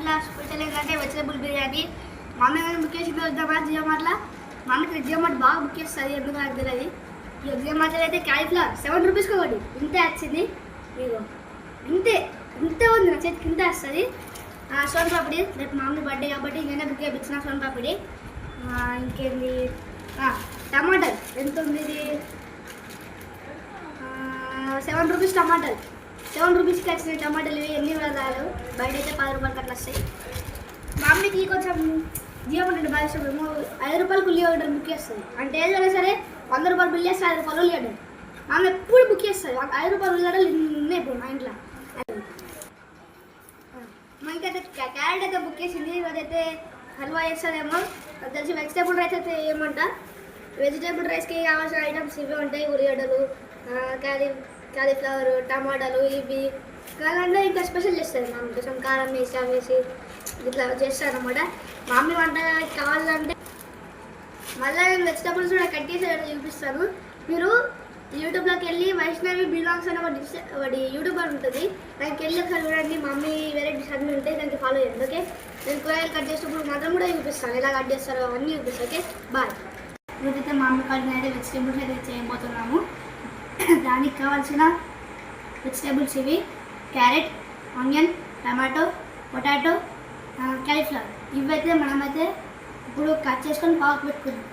ఇంట్లో స్పెషల్ ఏంటంటే వెజిటబుల్ బిర్యానీ. మా అమ్మ కానీ బుక్ చేసింది వద్దామా జియోమార్ట్లో. మా అమ్మకి జియోమార్ట్ బాగా బుక్ చేస్తుంది, ఎందుకు నాకు తెలియదు. ఇక జియోమార్ట్లో అయితే క్యాలీఫ్లవర్ 7 రూపీస్కి ఒకటి ఇంతే వచ్చింది. ఇగో ఇంతే ఇంతే ఉంది, నా చేతికి ఇంతే వస్తుంది. సోన్ పాపిడి రేపు మా అమ్మ బర్త్డే కాబట్టి నేనే బుక్ చేయించిన సోన్ పాపిడి. ఇంకేంది టమాటాలు ఎంత ఉంది, ఇది 7 రూపీస్ టమాటాలు. 7 రూపీస్కి వచ్చినాయి టమాటాలు. ఇవి ఎన్ని రాదు, బయట అయితే 10 రూపాయలకి అట్లా వస్తాయి. మా అమ్మకి కొంచెం జియో అంటే బాగా ఇష్టం. 5 రూపాయలకు ఉల్లిగడ్డ బుక్ చేస్తుంది. అంటే ఏదైనా సరే 100 రూపాయలు బిల్ చేస్తే 5 రూపాయలు ఉల్లిగడ్డ మా అమ్మ ఎప్పుడు బుక్ చేస్తుంది. 5 రూపాయలు ఉల్లిగడ్డలు ఉన్నాయి ఇప్పుడు మా ఇంట్లో. మా ఇంకైతే క్యారెట్ అయితే బుక్ చేసింది. అదైతే హల్వా చేస్తుందేమో అది తెలిసి. వెజిటేబుల్ రైస్ అయితే ఏమంట, వెజిటేబుల్ రైస్కి కావాల్సిన ఐటమ్స్ ఇవి ఉంటాయి. ఉల్లిగడ్డలు, క్యాలీఫ్లవర్, టమాటాలు, ఇవి కావాలంటే ఇంకా స్పెషల్ చేస్తుంది. మా అమ్మ కొంచెం కారం వేసి అవి వేసి ఇట్లా చేస్తాను అనమాట. మా మమ్మీ వంట కావాలంటే మళ్ళీ నేను వెజిటేబుల్స్ కూడా కట్ చేసి చూపిస్తాను. మీరు యూట్యూబ్లోకి వెళ్ళి వైష్ణవి బిలాంగ్స్ అనే వాడి యూట్యూబర్ ఉంటుంది, దానికి వెళ్ళి ఒకసారి చూడండి. మా మమ్మీ వెరైటీస్ అన్నీ ఉంటాయి, దానికి ఫాలో చేయండి. ఓకే, నేను కూరగాయలు కట్ చేసేటప్పుడు మాత్రం కూడా చూపిస్తాను, ఎలా కట్ చేస్తారో అన్నీ చూపిస్తాను. Okay bye. ఇప్పుడైతే మా మమ్మీ కాడిని అయితే వెజిటేబుల్స్ అయితే చేయబోతున్నాము. దానికి కావాల్సిన వెజిటేబుల్స్ ఇవి: carrot, onion, tomato, potato, cauliflower. ఇవైతే మనమైతే ఇప్పుడు కట్ చేసుకొని పాకు పెట్టుకుందాం.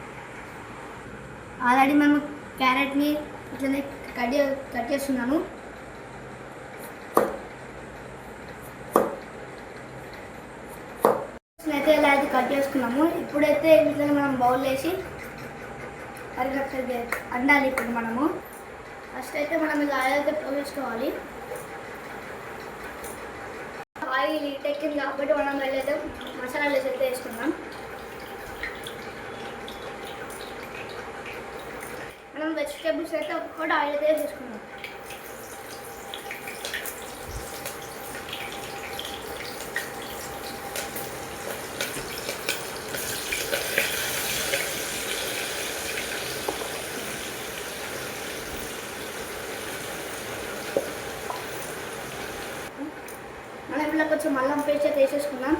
ఆల్రెడీ మేము క్యారెట్ని ఇట్లనే కట్ చేస్తున్నాను. అయితే ఇలా అయితే కట్ చేసుకున్నాము. ఇప్పుడైతే ఇట్లా మనం బౌల్ వేసి కరిగట్టు అండాలి. ఇప్పుడు మనము ఫస్ట్ అయితే మనం ఇలా ఆయిల్ అయితే వేసుకోవాలి. ఆయిల్ ఎక్కింది కాబట్టి మనం అయితే మసాలాలు అయితే వేసుకుందాం. మనం వెజిటేబుల్స్ అయితే ఒక్కొక్కటి ఆయిల్ అయితే వేసుకుందాం. మనం ఇప్పుడు కొంచెం అల్లం పేస్ట్ అయితే వేసేసుకుందాం.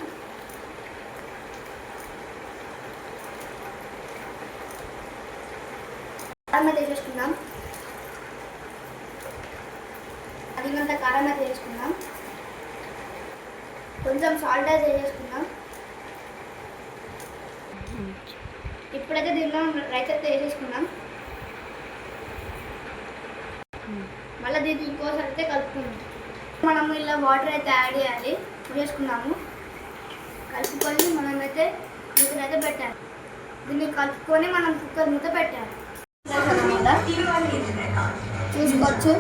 కారం అయితే వేసేసుకుందాం. అదిగంత కారం అయితే వేసుకుందాం. కొంచెం సాల్ట్ అయితే వేసేసుకుందాం. ఇప్పుడైతే దీనిలో రైస్ అయితే వేసేసుకుందాం. మళ్ళీ దీన్ని ఇంకోసారి అయితే కలుపుకుందాం. మనము ఇలా వాటర్ అయితే యాడ్ చేయాలి, వేసుకున్నాము. కలుపుకొని మనమైతే మూత అయితే పెట్టాలి. దీన్ని కలుపుకొని మనం కుక్కర్ మూత పెట్టాలి. చూసుకోవచ్చు.